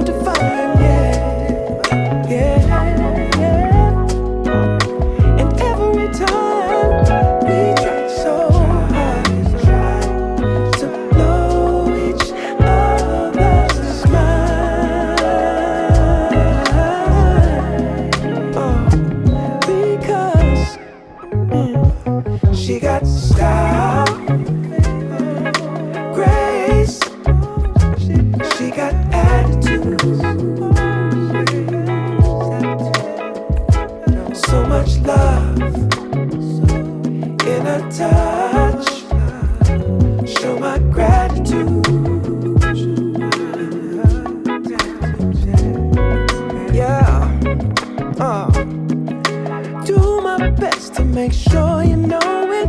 divine, yeah, yeah, yeah. And every time we try so hard to blow each other's mind, because she got style, grace, she got attitude, so much love in her touch, show my gratitude. Yeah, do my best to make sure you know it.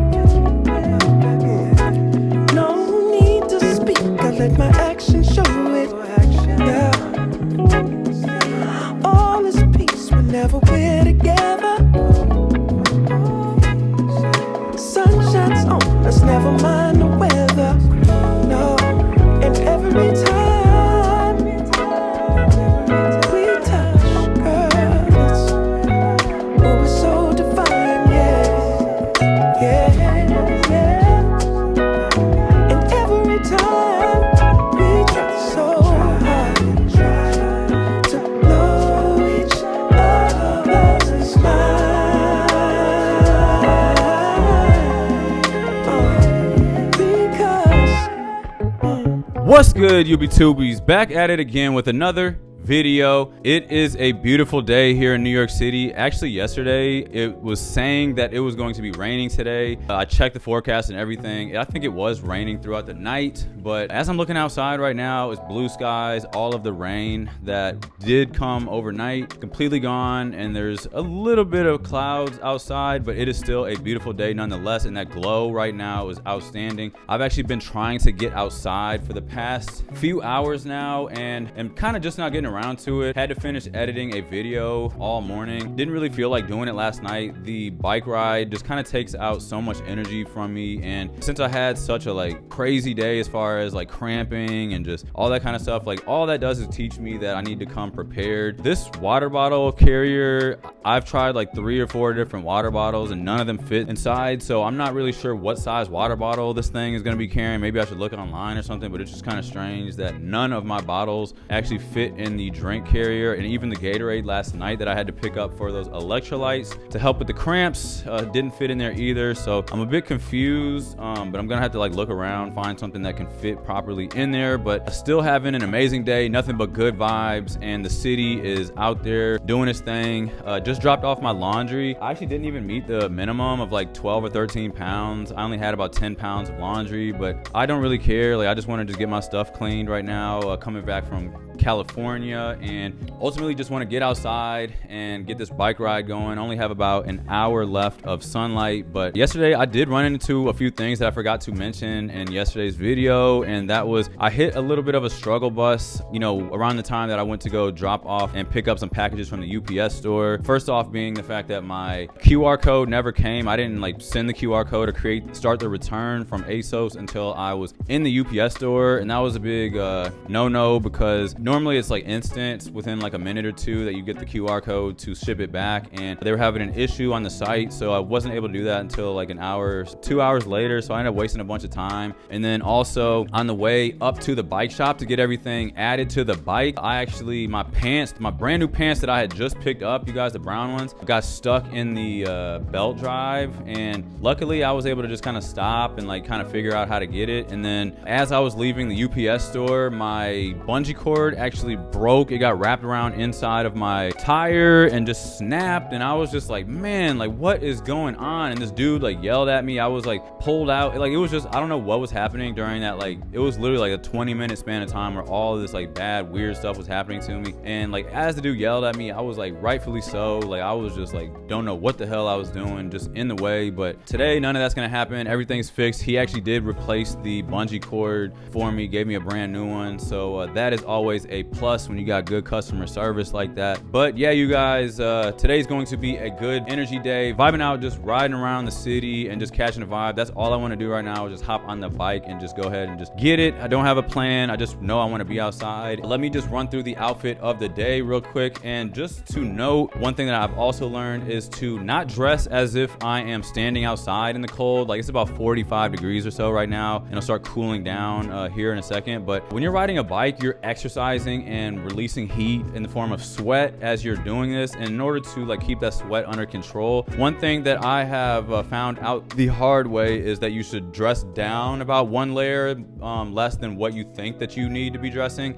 No need to speak, I let my actions show it. Yeah, all is peace whenever we're together. Sun shines on us, never mind the weather. No, and every time we touch, girl, it's so divine, yeah, yeah, yeah. And every time we try so hard to blow each other's mind, because What's good, UB2Bs? Back at it again with another video. It is a beautiful day here in New York City. Actually, yesterday it was saying that it was going to be raining today. I checked the forecast and everything. I think it was raining throughout the night, but as I'm looking outside right now, it's blue skies. All of the rain that did come overnight completely gone, and there's a little bit of clouds outside, but it is still a beautiful day nonetheless, and that glow right now is outstanding. I've actually been trying to get outside for the past few hours now, and I'm kind of just not getting around to it. Had to finish editing a video all morning. Didn't really feel like doing it last night. The bike ride just kind of takes out so much energy from me, and since I had such a crazy day as far as cramping and just all that kind of stuff, all that does is teach me that I need to come prepared. This water bottle carrier, I've tried 3 or 4 different water bottles and none of them fit inside, so I'm not really sure what size water bottle this thing is going to be carrying. Maybe I should look online or something, but it's just kind of strange that none of my bottles actually fit in the drink carrier. And even the Gatorade last night that I had to pick up for those electrolytes to help with the cramps didn't fit in there either, so I'm a bit confused, but I'm gonna have to look around, find something that can fit properly in there. But still having an amazing day, nothing but good vibes, and the city is out there doing its thing. Just dropped off my laundry. I actually didn't even meet the minimum of 12 or 13 pounds. I only had about 10 pounds of laundry, but I don't really care. I just want to just get my stuff cleaned right now, coming back from California, and ultimately just want to get outside and get this bike ride going. I only have about an hour left of sunlight, but yesterday I did run into a few things that I forgot to mention in yesterday's video, and that was I hit a little bit of a struggle bus, around the time that I went to go drop off and pick up some packages from the UPS store. First off being the fact that my QR code never came. I didn't send the QR code or start the return from ASOS until I was in the UPS store, and that was a big no-no, because normally it's instant within a minute or two that you get the QR code to ship it back, and they were having an issue on the site, so I wasn't able to do that until an hour, 2 hours later, so I ended up wasting a bunch of time. And then also on the way up to the bike shop to get everything added to the bike, my brand new pants that I had just picked up, you guys, the brown ones, got stuck in the belt drive, and luckily I was able to just kind of stop and kind of figure out how to get it. And then as I was leaving the UPS store, my bungee cord actually broke. It got wrapped around inside of my tire and just snapped, and I was just man, what is going on? And this dude yelled at me. I was pulled out. It was just, I don't know what was happening during that. It was literally a 20-minute span of time where all of this bad weird stuff was happening to me. And as the dude yelled at me, I was rightfully so, I was just don't know what the hell I was doing, just in the way. But today none of that's gonna happen. Everything's fixed. He actually did replace the bungee cord for me, gave me a brand new one, so that is always a plus when when you got good customer service like that. But yeah, you guys, today's going to be a good energy day, vibing out, just riding around the city and just catching a vibe. That's all I want to do right now, is just hop on the bike and just go ahead and just get it. I don't have a plan. I just know I want to be outside. Let me just run through the outfit of the day real quick. And just to note, one thing that I've also learned is to not dress as if I am standing outside in the cold. Like, it's about 45 degrees or so right now, and it'll start cooling down here in a second. But when you're riding a bike, you're exercising and releasing heat in the form of sweat as you're doing this. And in order to like keep that sweat under control, one thing that I have found out the hard way is that you should dress down about one layer less than what you think that you need to be dressing.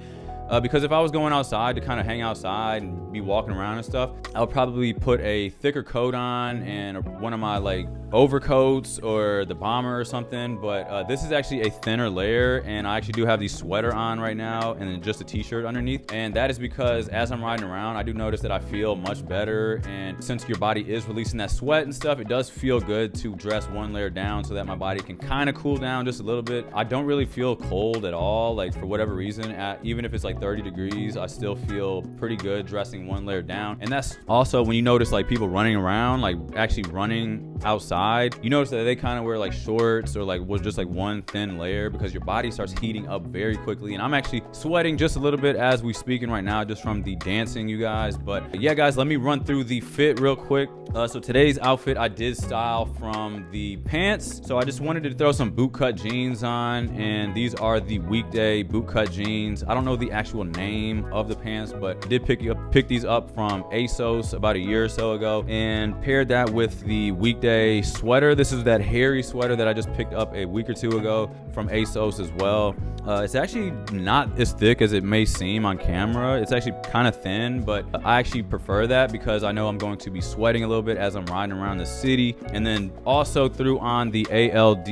Because if I was going outside to kind of hang outside and be walking around and stuff, I would probably put a thicker coat on and one of my like overcoats or the bomber or something. But this is actually a thinner layer, and I actually do have the sweater on right now and then just a t-shirt underneath. And that is because as I'm riding around, I do notice that I feel much better. And since your body is releasing that sweat and stuff, it does feel good to dress one layer down so that my body can kind of cool down just a little bit. I don't really feel cold at all, like for whatever reason. Even if it's like 30 degrees, I still feel pretty good dressing one layer down. And that's also when you notice like people running around, like actually running outside, you notice that they kind of wear like shorts or like was just like one thin layer, because your body starts heating up very quickly. And I'm actually sweating just a little bit as we speaking right now, just from the dancing, you guys. But yeah, guys, let me run through the fit real quick. So today's outfit I did style from the pants. So I just wanted to throw some bootcut jeans on, and these are the weekday bootcut jeans. I don't know the actual name of the pants, but I did pick these up from ASOS about a year or so ago, and paired that with the weekday sweater. This is that hairy sweater that I just picked up a week or two ago from ASOS as well. It's actually not as thick as it may seem on camera. It's actually kind of thin, but I actually prefer that because I know I'm going to be sweating a little bit as I'm riding around the city. And then also threw on the ALD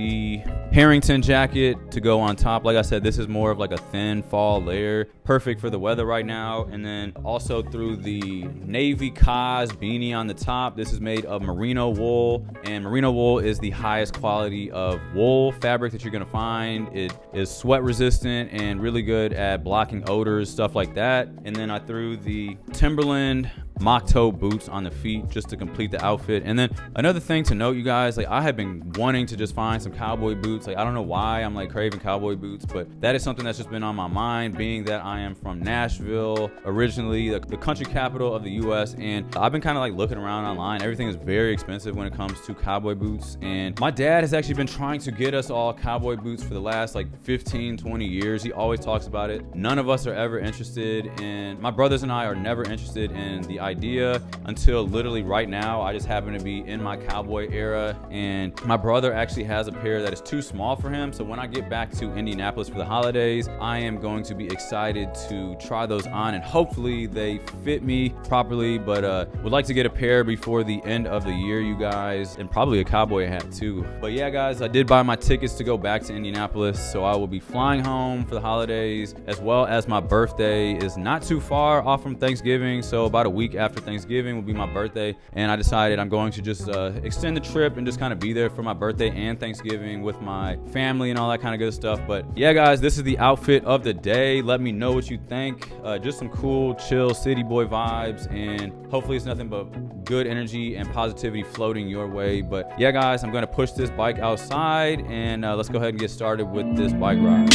Harrington jacket to go on top. Like I said, this is more of like a thin fall layer, perfect for the weather right now. And then also threw the navy Kaz beanie on the top. This is made of merino wool, and merino wool is the highest quality of wool fabric that you're gonna find. It is sweat resistant and really good at blocking odors, stuff like that. And then I threw the Timberland mock toe boots on the feet just to complete the outfit. And then another thing to note, you guys, like I have been wanting to just find some cowboy boots. Like I don't know why I'm like craving cowboy boots, but that is something that's just been on my mind, being that I am from Nashville originally, the country capital of the US. And I've been kind of like looking around online. Everything is very expensive when it comes to cowboy boots, and my dad has actually been trying to get us all cowboy boots for the last like 15-20 years. He always talks about it. None of us are ever interested in, my brothers and I are never interested in the idea until literally right now. I just happen to be in my cowboy era, and my brother actually has a pair that is too small for him. So when I get back to Indianapolis for the holidays, I am going to be excited to try those on, and hopefully they fit me properly. But would like to get a pair before the end of the year, you guys, and probably a cowboy hat too. But yeah, guys, I did buy my tickets to go back to Indianapolis, so I will be flying home for the holidays, as well as my birthday is not too far off from Thanksgiving. So about a week after Thanksgiving will be my birthday, and I decided I'm going to just extend the trip and just kind of be there for my birthday and Thanksgiving with my family and all that kind of good stuff. But yeah, guys, this is the outfit of the day. Let me know what you think. Just some cool, chill city boy vibes, and hopefully it's nothing but good energy and positivity floating your way. But yeah, guys, I'm going to push this bike outside, and let's go ahead and get started with this bike ride.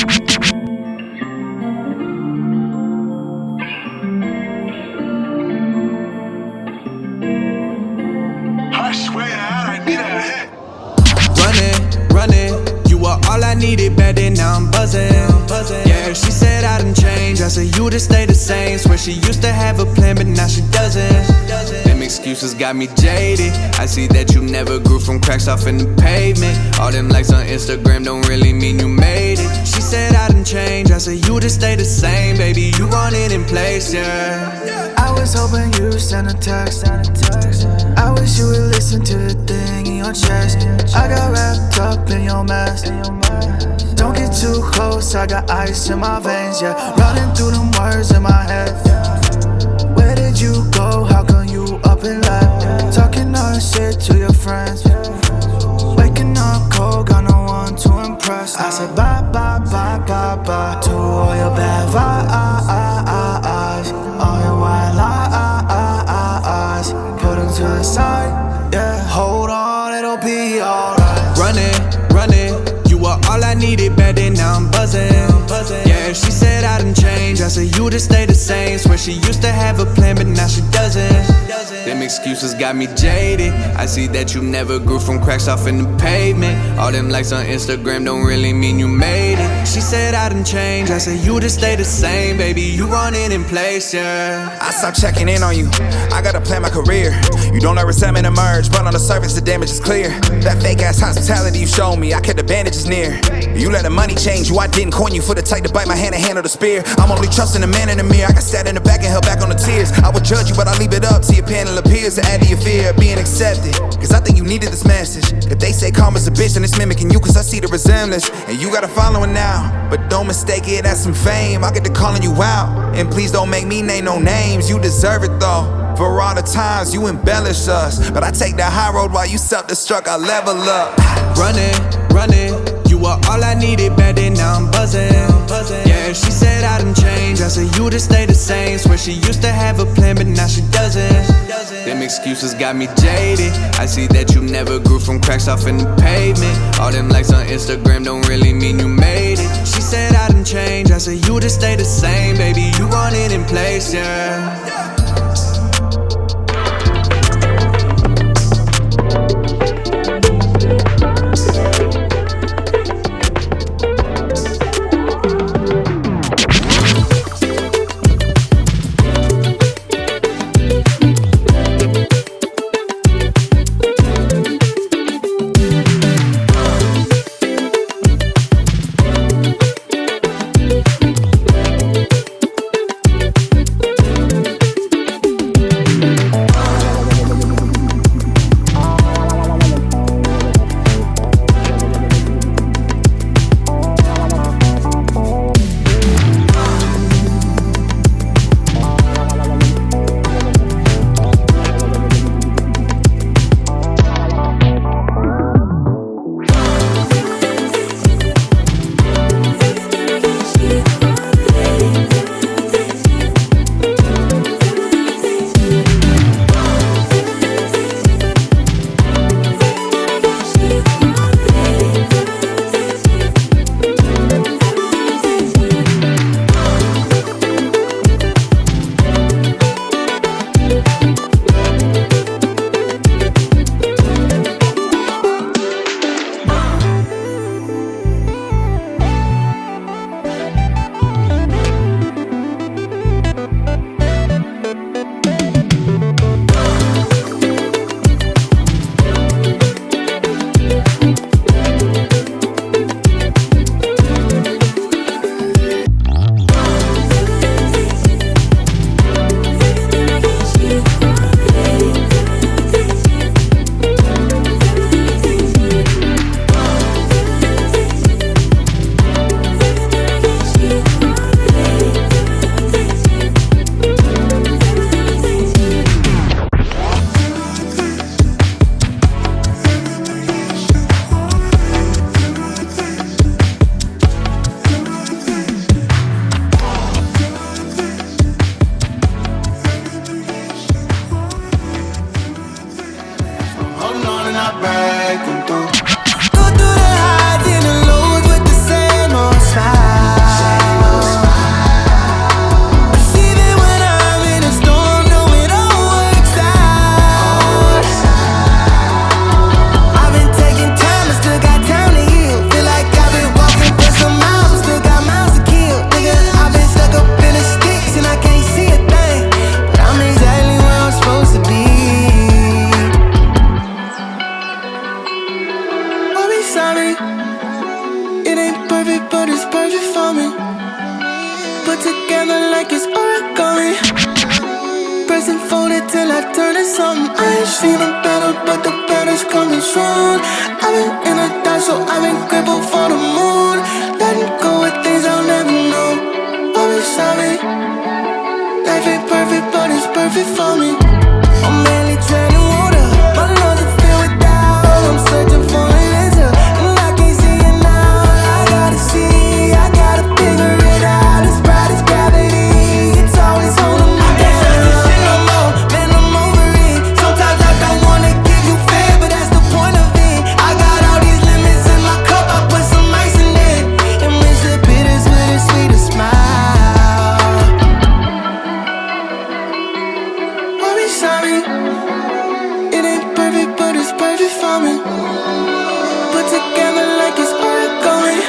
All I needed back then, now I'm buzzing. Yeah, she said I done changed. I said you just stay the same. Swear she used to have a plan, but now she doesn't. Them excuses got me jaded. I see that you never grew from cracks off in the pavement. All them likes on Instagram don't really mean you made it. She said I done changed. I said you just stay the same, baby. You want it in place, yeah. I was hoping you send a text. I wish you would listen to the thing in your chest. I got wrapped up in your mess. Don't get too close, I got ice in my veins, yeah. Running through them words in my head. Where did you go? How come you up and left? Talking all shit to your friends. Waking up cold, got no one to impress. I said bye, bye, bye, bye, bye to all your bad vibes. said you to stay the same. Swear she used to have a plan, but now she doesn't. Them excuses got me jaded. I see that you never grew from cracks off in the pavement. All them likes on Instagram don't really mean you made it. She said I done changed. I said you to stay the same, baby. You want it in place, yeah. I stopped checking in on you. I gotta plan my career. You don't let resentment emerge, but on the surface the damage is clear. That fake ass hospitality you showed me, I kept the bandages near. You let the money change you. I didn't coin you for the type to bite my hand and handle the spear. I'm only trusting the man in the mirror. I got sat in the back and held back on the tears. I would judge you, but I leave it up to your panel appears to add to your fear of being accepted. Cause I think you needed this message. If they say karma's a bitch, then it's mimicking you, cause I see the resemblance. And you got a following now, but don't mistake it as some fame. I get to calling you out, and please don't make me name no names. You deserve it though, for all the times you embellish us. But I take the high road while you self-destruct, I level up. Running, you were all I needed back then, now I'm buzzing. Yeah, she said I done changed. I said you to stay the same. Swear she used to have a plan, but now she doesn't. Them excuses got me jaded. I see that you never grew from cracks off in the pavement. All them likes on Instagram don't really mean you made it. She said I done changed. I said you to stay the same, baby. You want it in place, yeah. till I turn to something. I ain't seen them better, but the better's coming soon. I've been in the dark, so I've been grateful for the moon. Letting go of things I'll never know. Always sorry. Life ain't perfect, but it's perfect for me. I'm mainly treading water. My lungs are filled with doubt. I'm searching for an answer, and I can't see it now. I gotta see, I gotta figure it out. As bright as gravity, it's always holding me down. I can't trust this shit no more, man, I'm over it. Sometimes I don't wanna give you fair, but that's the point of it. I got all these lemons in my cup, I put some ice in it. It makes the bitters with a sweeter smile. sorry. It ain't perfect, but it's perfect for me. Put together like it's origami.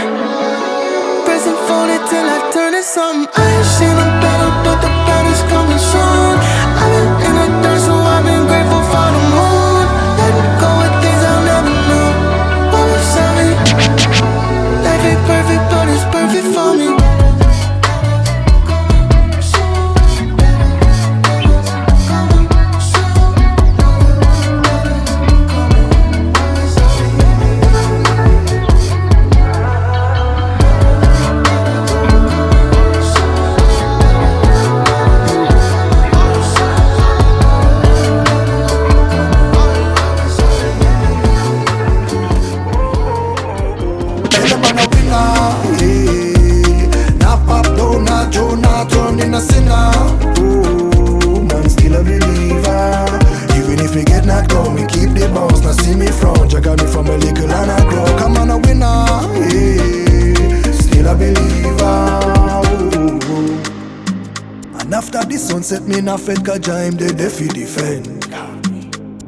Pressing folded till I turn it something. I ain't seen them better, but the better's coming soon. I've been in the dirt, so I've been grateful for the moon. Letting go of things I'll never know. What was sorry? Life ain't perfect, but it's perfect for me. Set me in a fed cause I'm the defi defend.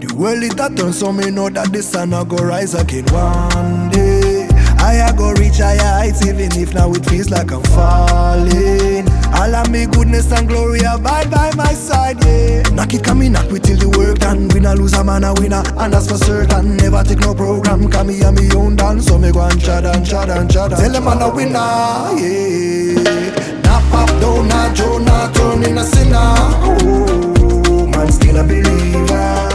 The world it a turn so me know that the sun a go rise again one day. I go reach higher heights even if now it feels like I'm falling. All of me goodness and glory abide by my side, yeah. Knock it, come me knock we till the work done. Win or lose a man a winner, and that's for certain. Never take no program, come me and me own dance. So me go and chad and chad and chad. Tell them I'm a winner, yeah. Pop down a Jonah, turn in a sinner. Oh, man, still a believer.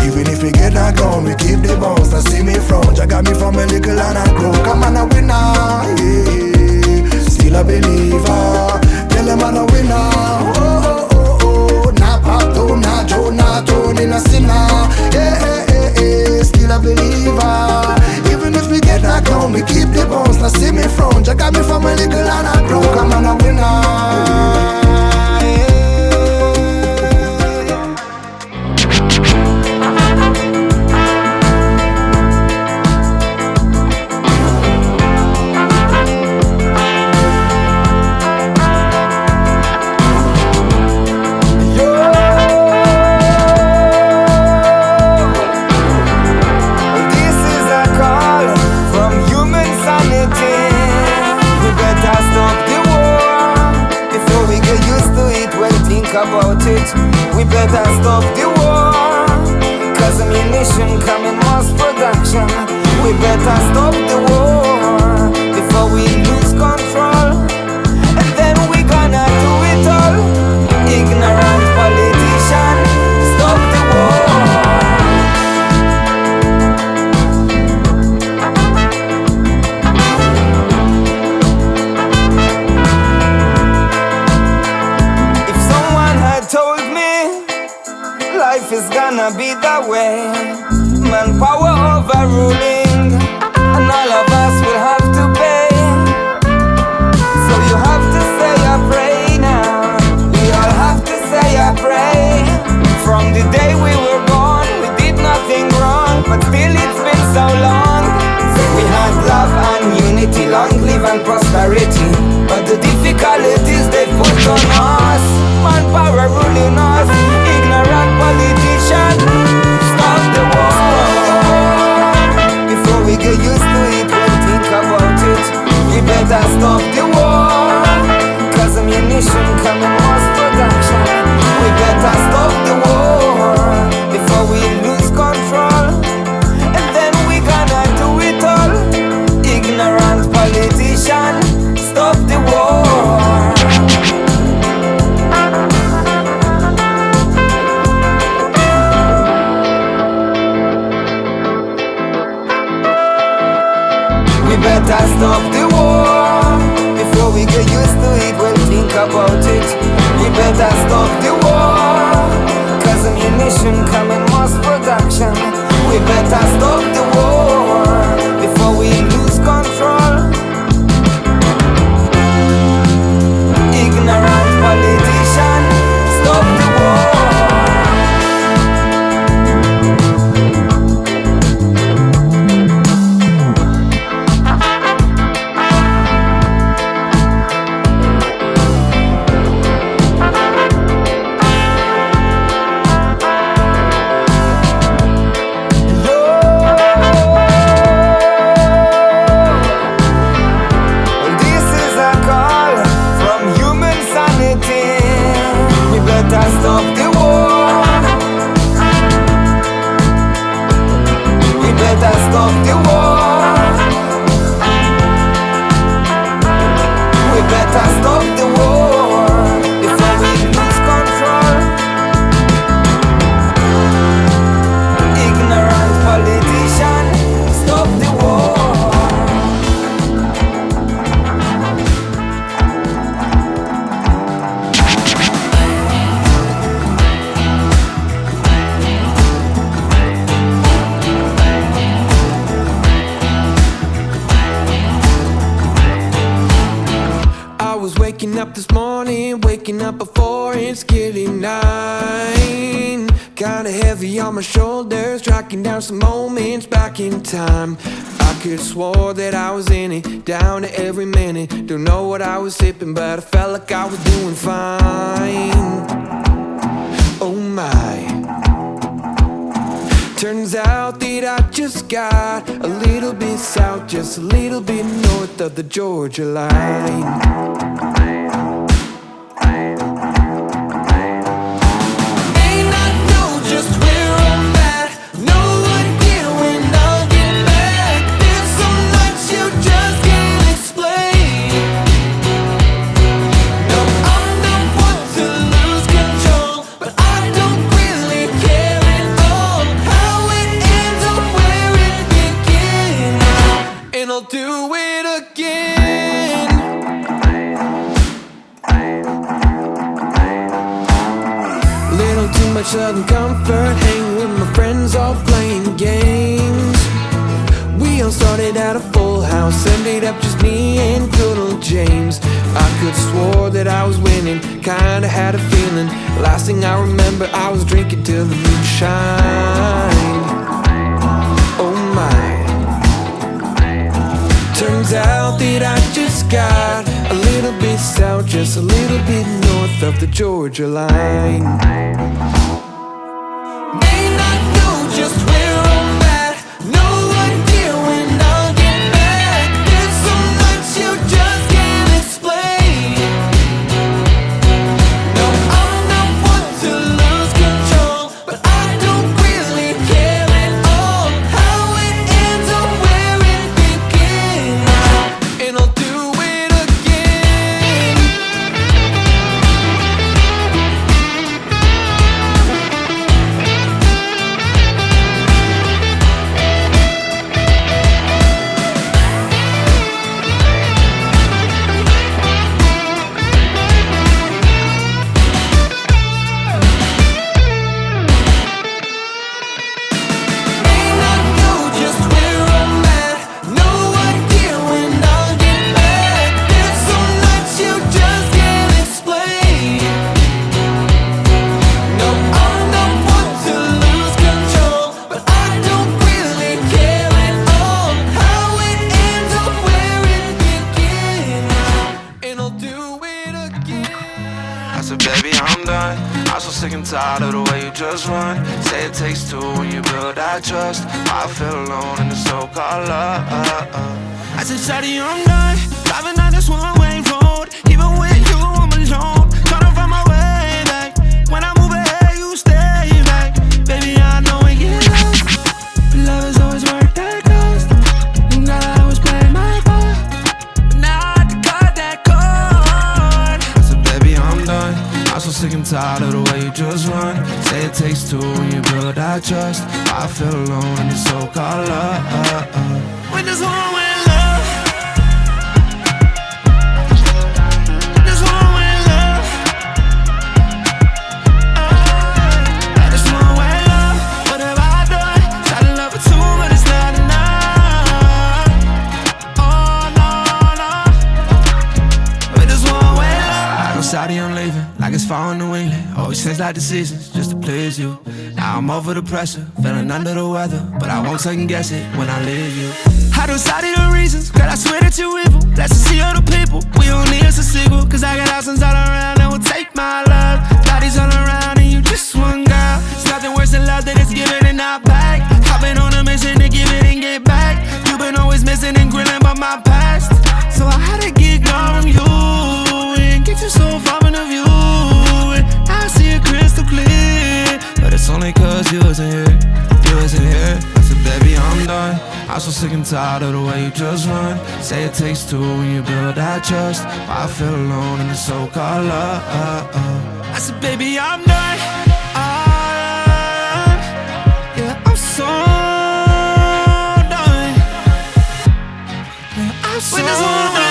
Even if we get knocked down, we keep the bounce. Now see me front, you got me from a little and I grow. Come on, a winner, yeah. Still a believer. Tell them I'm a winner. Oh, oh, oh, oh. Now pop down a Jonah, turn in a sinner. Yeah, still a believer. Even if we get knocked down, we keep the bounce. Now see me front, you got me from a little and I grow. Come on, a winner. About it, we better stop the war. Cause ammunition come in mass production. We better stop the war before we lose control. And then we gonna do it all. Ignorant politician, stop the war. Life is gonna be that way. Manpower overruling, and all of us will have to pay. So you have to say a pray now. We all have to say a pray. From the day we were born, we did nothing wrong, but still it's been so long. We had love and unity, long live and prosperity. But the difficulties they put on us, manpower ruling us. Ignorant politician, stop the war. Before we get used to it, we'll think about it. We better stop the war. Cause ammunition come in mass production. We better stop the war before we lose control. And then we gonna do it all. Ignorant politician, stop the war. Better stop the war. Before we get used to it, we'll think about it. We better stop the war. Cause ammunition come in mass production. We better stop the war before we lose control. Ignorant politician, stop the war. up this morning, waking up before it's getting 9. Kinda heavy on my shoulders, tracking down some moments back in time. I could've swore that I was in it, down to every minute. Don't know what I was sipping, but I felt like I was doing fine. Oh my. Turns out that I just got a little bit south, just a little bit north of the Georgia line. Do it again. Little too much southern comfort, hanging with my friends, all playing games. We all started at a full house, ended up just me and good old James. I could've swore that I was winning, kinda had a feeling. Last thing I remember, I was drinking till the moon shined. Oh my. Turns out that I just got a little bit south, just a little bit north of the Georgia line. May not know just where I'm at, no idea when I'll get back. There's so much you just can't explain. No, I'm not one to lose control, but I don't really care at all how it ends or where it begins. And I'll do it again. May not know just where I'm at, no idea when I'll get back. There's so much you just can't explain. No, I'm not one to lose control, but I don't really care at all how it ends or where it begins. And I'll do it again. I said, baby, I'm done. I'm so sick and tired of the way you just run. Say it takes two when you build that trust. I feel alone in the so-called love. I said, shawty, I'm done driving down this one-way road. Even with you, I'm alone, trying to find my way back. When I move ahead, you stay back. Baby, I know we get lost, but love has always worked that cost. And girl, I always play my part, but now I have to cut that cord. I said, baby, I'm done. I'm so sick and tired of the way you just run. Say it takes two when you build that trust. I feel alone in the so-called love. When there's one-way love, there's one-way love. There's one-way love. What have I done? Tried to love for two, but it's not enough. Oh no, no. But there's one-way love. I go Saudi, I'm leaving like it's fall in New England. Always change like decisions just to please you. Now I'm over the pressure, feeling under the weather, but I won't second guess it when I leave you. I don't study the reasons, girl, I swear that you evil. Let's see other people, we don't need us a sequel. Cause I got options all around that will take my love. Bodies all around and you just one girl. It's nothing worse than love that is given and not back. I've been on a mission to give it and get back. You've been always missing and grilling about my past, so I had to get gone from you and get you so far from the view. And I see it crystal clear, but it's only cause you wasn't here, you wasn't here. I said, baby, I'm done. I'm so sick and tired of the way you just run. Say it takes two when you build that trust. I feel alone in the so-called love. I said, baby, I'm done. Yeah, I'm so done. Yeah, I'm so done.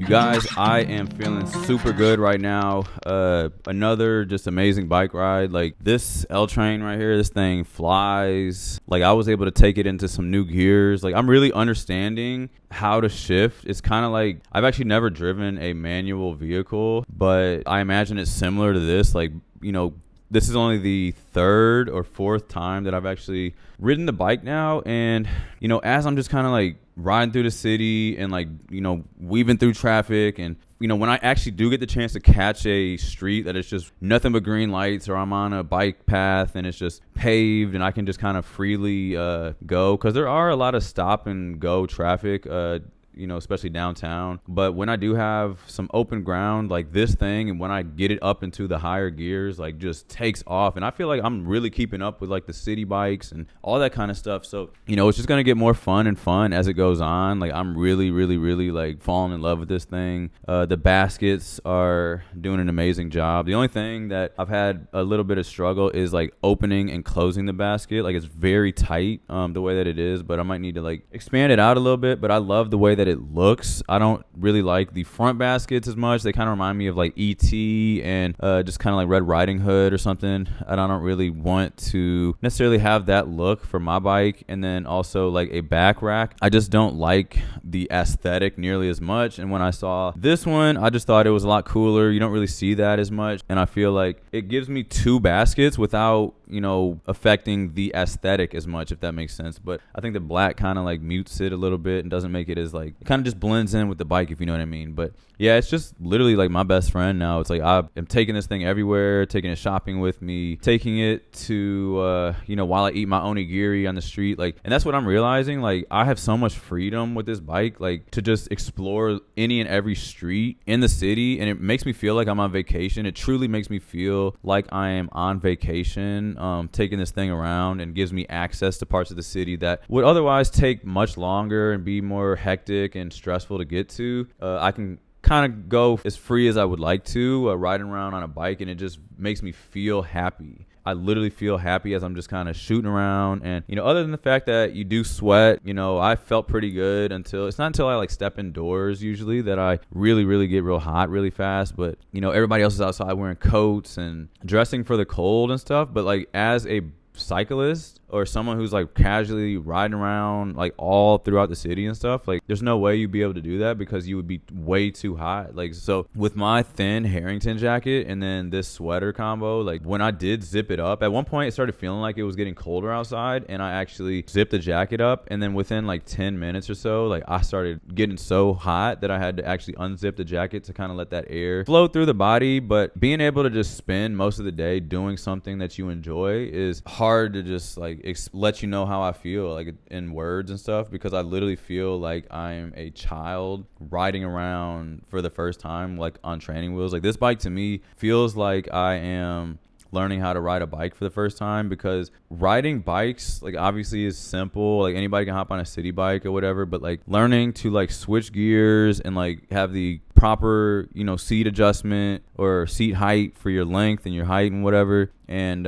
Guys, I am feeling super good right now. Another just amazing bike ride. Like this L train right here, this thing flies. Like I was able to take it into some new gears. Like I'm really understanding how to shift. It's kind of like I've actually never driven a manual vehicle, but I imagine it's similar to this. Like, you know, this is only the third or fourth time that I've actually ridden the bike now. And, you know, as I'm just kind of like riding through the city and like, you know, weaving through traffic, and, you know, when I actually do get the chance to catch a street that is just nothing but green lights, or I'm on a bike path and it's just paved and I can just kind of freely go, because there are a lot of stop and go traffic, you know, especially downtown. But when I do have some open ground like this thing, and when I get it up into the higher gears, like just takes off. And I feel like I'm really keeping up with like the city bikes and all that kind of stuff. So, you know, it's just going to get more fun and fun as it goes on. Like I'm really like falling in love with this thing. The baskets are doing an amazing job. The only thing that I've had a little bit of struggle is like opening and closing the basket. Like it's very tight the way that it is, but I might need to like expand it out a little bit. But I love the way that it looks. I don't really like the front baskets as much. They kind of remind me of like E.T. and just kind of like Red Riding Hood or something. And I don't really want to necessarily have that look for my bike. And then also like a back rack, I just don't like the aesthetic nearly as much. And when I saw this one, I just thought it was a lot cooler. You don't really see that as much. And I feel like it gives me two baskets without, you know, affecting the aesthetic as much, if that makes sense. But I think the black kind of like mutes it a little bit and doesn't make it as like, it kind of just blends in with the bike, if you know what I mean. But yeah, it's just literally like my best friend now. It's like I am taking this thing everywhere, taking it shopping with me, taking it to you know, while I eat my onigiri on the street. Like, and that's what I'm realizing. Like I have so much freedom with this bike, like to just explore any and every street in the city, and it makes me feel like I'm on vacation. It truly makes me feel like I am on vacation, taking this thing around, and gives me access to parts of the city that would otherwise take much longer and be more hectic and stressful to get to. I can kind of go as free as I would like to, riding around on a bike, and it just makes me feel happy. I literally feel happy as I'm just kind of shooting around. And, you know, other than the fact that you do sweat, you know, I felt pretty good until it's not until I like step indoors usually that I really get real hot really fast. But, you know, everybody else is outside wearing coats and dressing for the cold and stuff. But like as a cyclist or someone who's like casually riding around like all throughout the city and stuff, like there's no way you'd be able to do that because you would be way too hot. Like, so with my thin Harrington jacket and then this sweater combo, like when I did zip it up, at one point it started feeling like it was getting colder outside, and I actually zipped the jacket up, and then within like 10 minutes or so, like I started getting so hot that I had to actually unzip the jacket to kind of let that air flow through the body. But being able to just spend most of the day doing something that you enjoy is hard to just like let you know how I feel like in words and stuff, because I literally feel like I'm a child riding around for the first time like on training wheels. Like this bike to me feels like I am learning how to ride a bike for the first time, because riding bikes like obviously is simple, like anybody can hop on a city bike or whatever, but like learning to like switch gears and like have the proper, you know, seat adjustment or seat height for your length and your height and whatever, and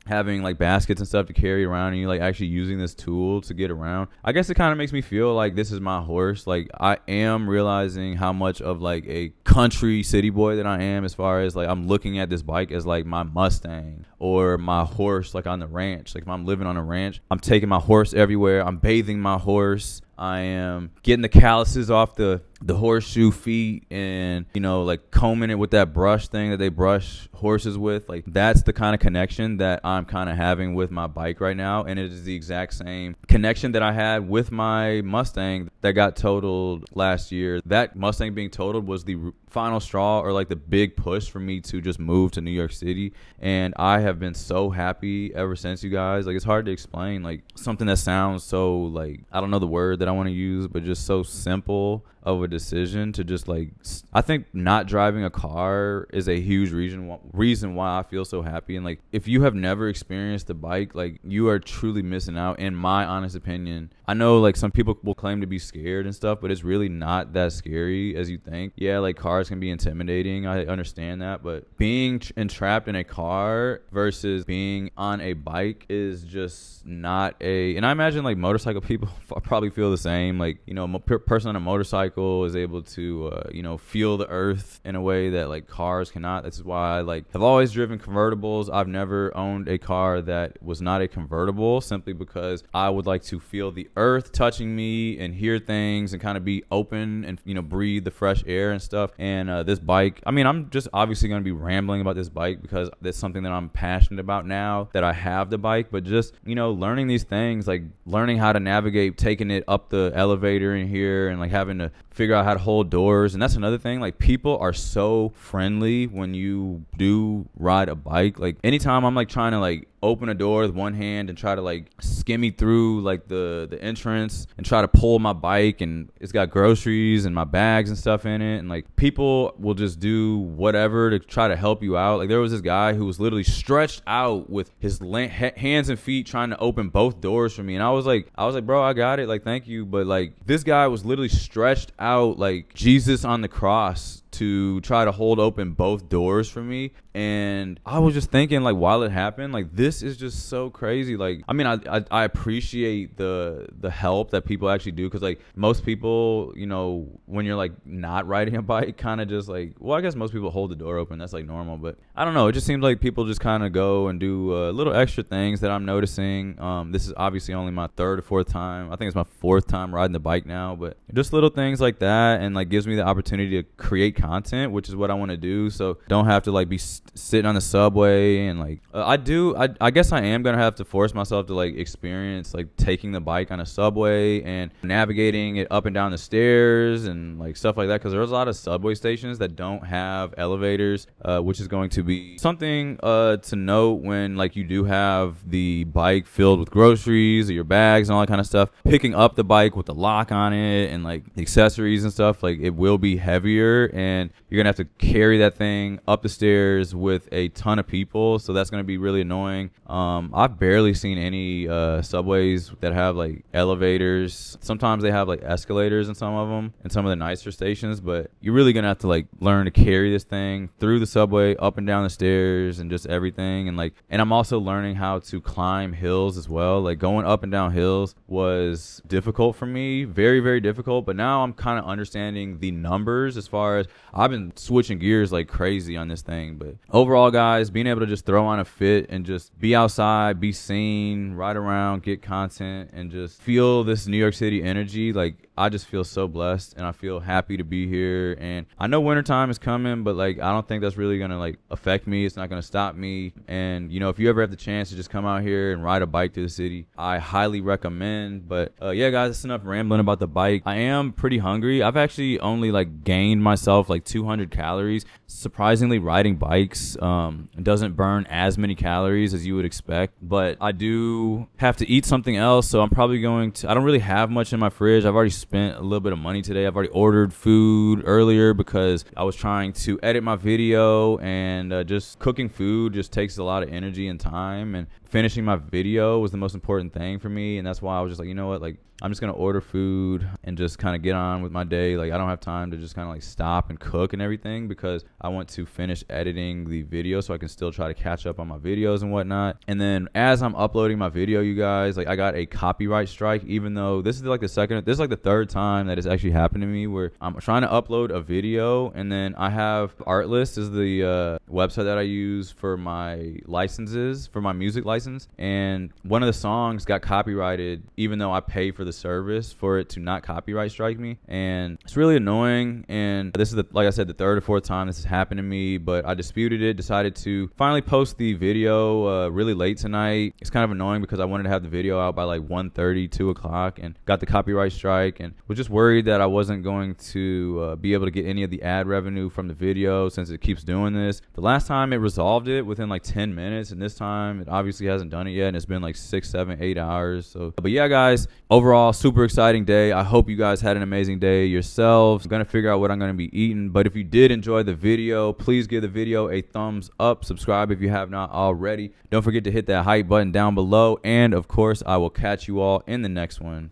having like baskets and stuff to carry around, and you like actually using this tool to get around. I guess it kind of makes me feel like this is my horse. Like I am realizing how much of like a country city boy that I am, as far as like I'm looking at this bike as like my Mustang or my horse like on the ranch. Like if I'm living on a ranch, I'm taking my horse everywhere. I'm bathing my horse. I am getting the calluses off the horseshoe feet, and, you know, like combing it with that brush thing that they brush horses with. Like that's the kind of connection that I'm kind of having with my bike right now. And it is the exact same connection that I had with my Mustang that got totaled last year. That Mustang being totaled was the final straw, or like the big push for me to just move to New York City. And I have been so happy ever since, you guys. Like it's hard to explain, like something that sounds so like, I don't know the word that I want to use, but just so simple of a decision to just like, I think not driving a car is a huge reason why I feel so happy. And like if you have never experienced the bike, like you are truly missing out, in my honest opinion, I know like some people will claim to be scared and stuff, but it's really not that scary as you think. Yeah, like cars can be intimidating. I understand that, but being entrapped in a car versus being on a bike is just not a. And I imagine like motorcycle people probably feel the same. Like, you know, a person on a motorcycle is able to, you know, feel the earth in a way that like cars cannot. That's why I like have always driven convertibles. I've never owned a car that was not a convertible, simply because I would like to feel the earth touching me and hear things and kind of be open and, you know, breathe the fresh air and stuff. And this bike, I mean, I'm just obviously going to be rambling about this bike because that's something that I'm passionate about now that I have the bike. But just, you know, learning these things, like learning how to navigate, taking it up the elevator in here and like having to figure out how to hold doors. And that's another thing, like people are so friendly when you do ride a bike. Like anytime I'm like trying to like open a door with one hand and try to like skimmy through like the entrance and try to pull my bike, and it's got groceries and my bags and stuff in it, and like people will just do whatever to try to help you out. Like there was this guy who was literally stretched out with his hands and feet trying to open both doors for me, and I was like bro, I got it, like thank you. But like this guy was literally stretched out like Jesus on the cross to try to hold open both doors for me. And I was just thinking, like, while it happened, like, this is just so crazy. Like, I mean, I appreciate the help that people actually do, because like most people, you know, when you're like not riding a bike, kind of just like, well, I guess most people hold the door open, that's like normal, but I don't know, it just seems like people just kind of go and do little extra things that I'm noticing. This is obviously only my third or fourth time, I think it's my fourth time riding the bike now, but just little things like that, and like gives me the opportunity to create content, which is what I want to do. So don't have to like be sitting on the subway and like I guess I am gonna have to force myself to like experience like taking the bike on a subway and navigating it up and down the stairs and like stuff like that, because there's a lot of subway stations that don't have elevators, which is going to be something to note when like you do have the bike filled with groceries or your bags and all that kind of stuff. Picking up the bike with the lock on it and like accessories and stuff, like it will be heavier, and you're gonna have to carry that thing up the stairs with a ton of people, so that's gonna be really annoying. I've barely seen any subways that have like elevators. Sometimes they have like escalators in some of them in some of the nicer stations, but you're really gonna have to like learn to carry this thing through the subway, up and down the stairs, and just everything. And I'm also learning how to climb hills as well. Like going up and down hills was difficult for me, very, very difficult, but now I'm kind of understanding the numbers. As far as I've been switching gears like crazy on this thing, but overall, guys, being able to just throw on a fit and just be outside, be seen, ride around, get content, and just feel this New York City energy, like I just feel so blessed, and I feel happy to be here. And I know wintertime is coming, but like I don't think that's really gonna like affect me. It's not gonna stop me. And you know, if you ever have the chance to just come out here and ride a bike through the city, I highly recommend. But yeah, guys, that's enough rambling about the bike. I am pretty hungry. I've actually only like gained myself like 200 calories. Surprisingly, riding bikes doesn't burn as many calories as you would expect, but I do have to eat something else, so I'm probably going to, I don't really have much in my fridge. I've already spent a little bit of money today. I've already ordered food earlier because I was trying to edit my video, and just cooking food just takes a lot of energy and time, and finishing my video was the most important thing for me. And that's why I was just like, you know what, like I'm just gonna order food and just kind of get on with my day. Like I don't have time to just kind of like stop and cook and everything, because I want to finish editing the video so I can still try to catch up on my videos and whatnot. And then as I'm uploading my video, you guys, like I got a copyright strike, even though this is like the third time that it's actually happened to me, where I'm trying to upload a video, and then I have Artlist is the website that I use for my licenses, for my music license, and one of the songs got copyrighted even though I pay for the service for it to not copyright strike me. And it's really annoying, and this is like I said, the third or fourth time this has happened to me, but I disputed it, decided to finally post the video really late tonight. It's kind of annoying because I wanted to have the video out by like 1:30, 2 o'clock, and got the copyright strike, and was just worried that I wasn't going to be able to get any of the ad revenue from the video, since it keeps doing this. The last time it resolved it within like 10 minutes, and this time it obviously hasn't done it yet, and it's been like 6, 7, 8 hours. So, but yeah, guys, overall, super exciting day. I hope you guys had an amazing day yourselves. I'm gonna figure out what I'm gonna be eating, but if you did enjoy the video, please give the video a thumbs up, subscribe if you have not already. Don't forget to hit that hype button down below, and of course I will catch you all in the next one.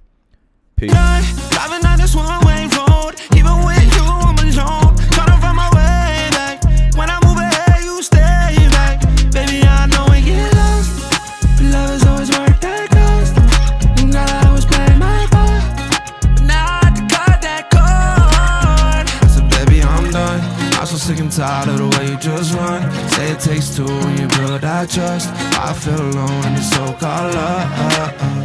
Peace. Driving down this one-way road, even with you, I'm alone. Trying to find my way back. When I move ahead, you stay back. Baby, I know we get lost, but love is always worth that cost. Girl, I always play my part, but now I have to cut that cord. I said, baby, I'm done. I'm so sick and tired of the way you just run. Say it takes two when you build that trust. I feel alone in this so-called love.